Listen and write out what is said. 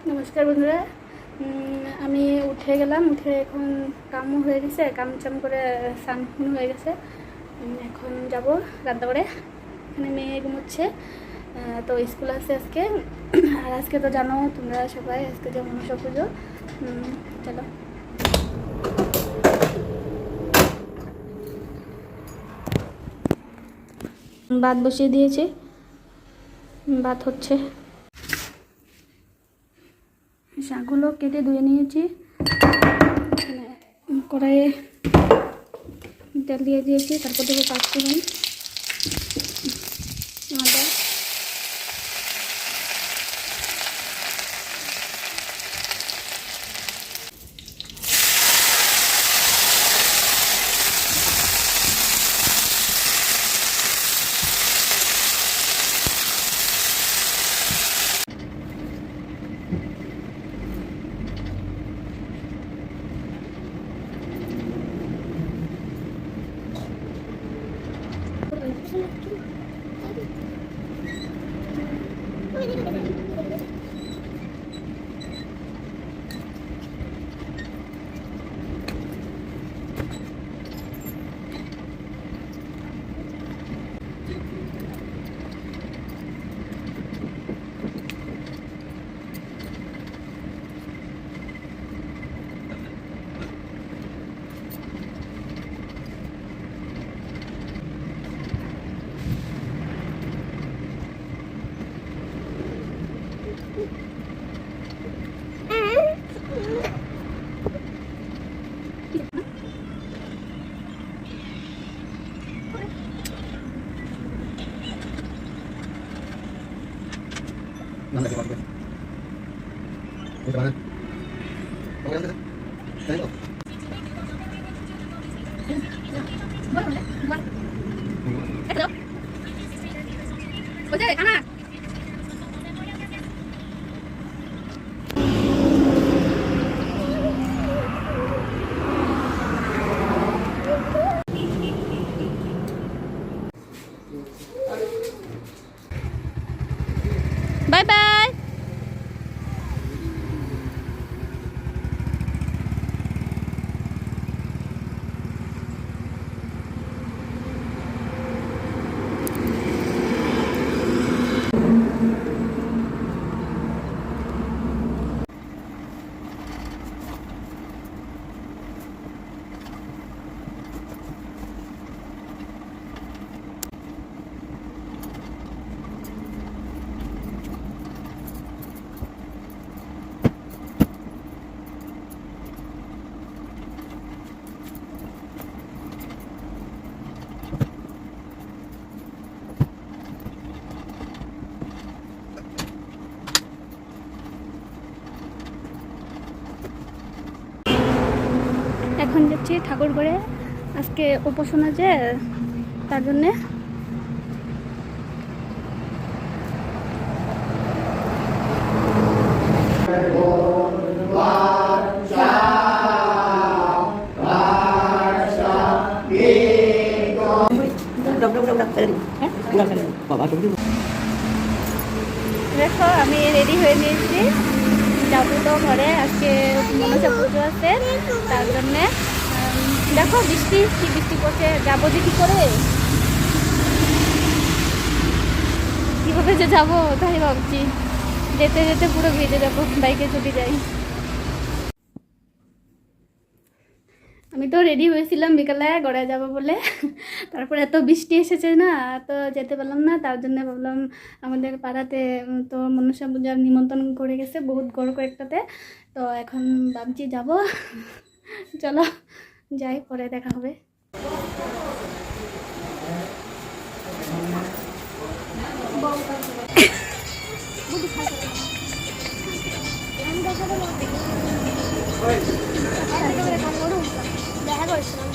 নমস্কার বন্ধুরা, আমি উঠে গেলাম। উঠে এখন কামও হয়ে গেছে, কাম চাম করে স্নান হয়ে গেছে। এখন যাব রান্নাঘরে। এখানে মেয়ে ঘুমোচ্ছে, তো স্কুল আছে আজকে। আর আজকে তো জানো তোমরা সবাই, আজকে যে মনসা পুজো। চলো ভাত বসিয়ে দিয়েছি, ভাত হচ্ছে। শাকগুলো কেটে ধুয়ে নিয়েছি, কড়াইয়ে তেল দিয়ে দিয়েছি। তারপর দেবো পাঁচফোড়ন, আদা, বাই বাই। এখন যাচ্ছি ঠাকুর ঘরে, আজকে উপাসনা যে, তার জন্যে। দেখো আমি রেডি হয়ে নিয়েছি, যাবো তো ঘরে। আজকে মনসা পুজো আছে, তার জন্যে। দেখো বৃষ্টি কি বৃষ্টি পড়ছে, যাবো যে কি করে, কীভাবে যে যাবো তাই ভাবছি। যেতে যেতে পুরো ভিজে যাবো, বাইকে যদি যাই। আমি তো রেডি হয়েছিলাম বিকালে গড়ায় যাবো বলে, তারপর এত বৃষ্টি এসেছে না, তো যেতে পারলাম না। তার জন্য ভাবলাম আমাদের পাড়াতে তো মনসা পূজার নিমন্ত্রণ করে গেছে বহুত বড় কয়েকটাতে, তো এখন ভাবছি যাব। চলো যাই, পরে দেখা হবে। দেখা করেছিলাম।